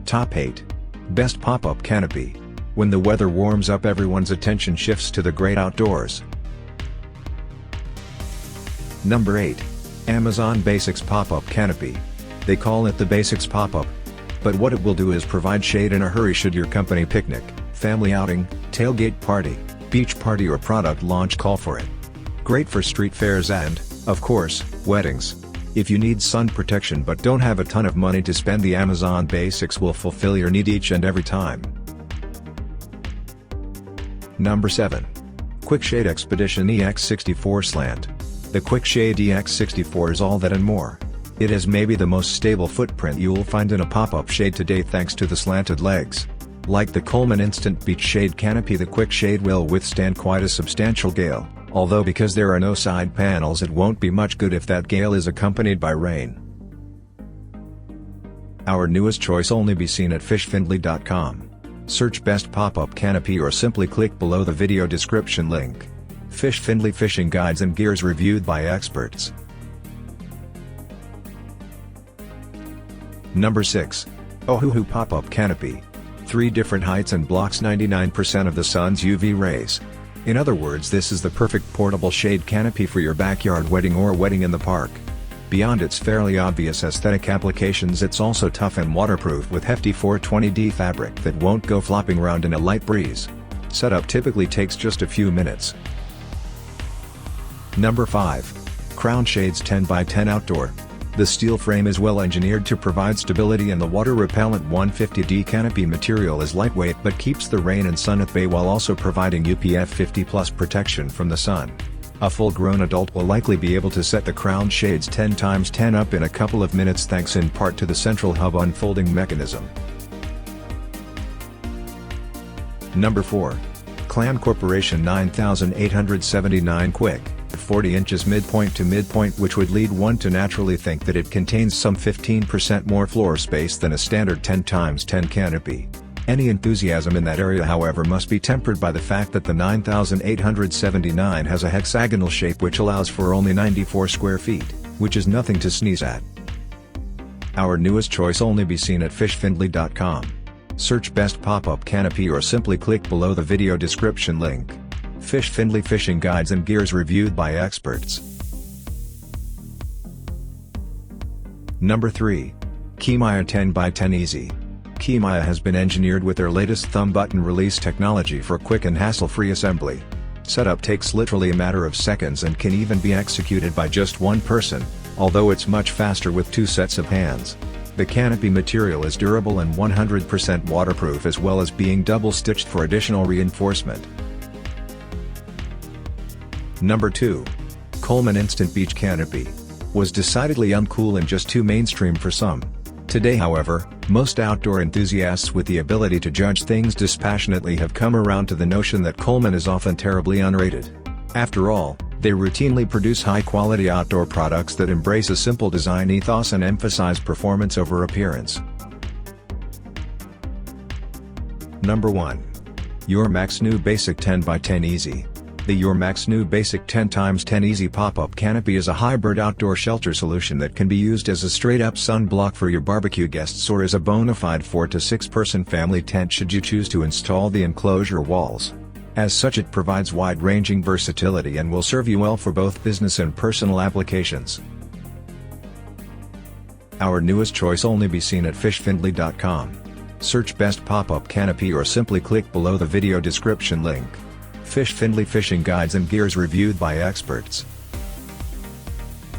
Top 8. Best Pop-Up Canopy. When the weather warms up, everyone's attention shifts to the great outdoors. Number 8. Amazon Basics Pop-Up Canopy. They call it the Basics Pop-Up. But what it will do is provide shade in a hurry should your company picnic, family outing, tailgate party, beach party or product launch call for it. Great for street fairs and, of course, weddings. If you need sun protection but don't have a ton of money to spend, the Amazon Basics will fulfill your need each and every time. Number 7. Quik Shade Expedition EX64 Slant. The Quik Shade EX64 is all that and more. It has maybe the most stable footprint you'll find in a pop-up shade today thanks to the slanted legs. Like the Coleman Instant Beach Shade Canopy, the Quik Shade will withstand quite a substantial gale, although because there are no side panels it won't be much good if that gale is accompanied by rain. Our newest choice only be seen at Fishfindlay.com. Search Best Pop-Up Canopy or simply click below the video description link. Fishfindlay fishing guides and gears reviewed by experts. Number 6. OhHoo Pop-Up Canopy. 3 different heights and blocks 99% of the sun's UV rays. In other words, this is the perfect portable shade canopy for your backyard wedding or wedding in the park. Beyond its fairly obvious aesthetic applications, it's also tough and waterproof with hefty 420D fabric that won't go flopping around in a light breeze. Setup typically takes just a few minutes. Number 5. Crown Shades 10x10 Outdoor. The steel frame is well engineered to provide stability, and the water-repellent 150D canopy material is lightweight but keeps the rain and sun at bay while also providing UPF 50+ protection from the sun. A full-grown adult will likely be able to set the Crown Shades 10x10 up in a couple of minutes thanks in part to the central hub unfolding mechanism. Number 4. Clam Corporation 9879 Quik. 40 inches midpoint to midpoint, which would lead one to naturally think that it contains some 15% more floor space than a standard 10x10 canopy. Any enthusiasm in that area, however, must be tempered by the fact that the 9879 has a hexagonal shape which allows for only 94 square feet, which is nothing to sneeze at. Our newest choice only be seen at Fishfindlay.com. Search Best Pop-Up Canopy or simply click below the video description link. Fishfindlay fishing guides and gears reviewed by experts. Number 3. Keymaya 10x10 Easy. Keymaya has been engineered with their latest thumb button release technology for quick and hassle-free assembly. Setup takes literally a matter of seconds and can even be executed by just one person, although it's much faster with 2 sets of hands. The canopy material is durable and 100% waterproof, as well as being double-stitched for additional reinforcement. Number 2. Coleman Instant Beach Canopy. Was decidedly uncool and just too mainstream for some. Today, however, most outdoor enthusiasts with the ability to judge things dispassionately have come around to the notion that Coleman is often terribly underrated. After all, they routinely produce high-quality outdoor products that embrace a simple design ethos and emphasize performance over appearance. Number 1. Eurmax New Basic 10x10 Easy. The Eurmax New Basic 10x10 Easy Pop-Up Canopy is a hybrid outdoor shelter solution that can be used as a straight-up sun block for your barbecue guests or as a bona fide 4 to 6 person family tent should you choose to install the enclosure walls. As such, it provides wide-ranging versatility and will serve you well for both business and personal applications. Our newest choice only be seen at Fishfindlay.com. Search Best Pop-Up Canopy or simply click below the video description link. Fishfindlay fishing guides and gears reviewed by experts.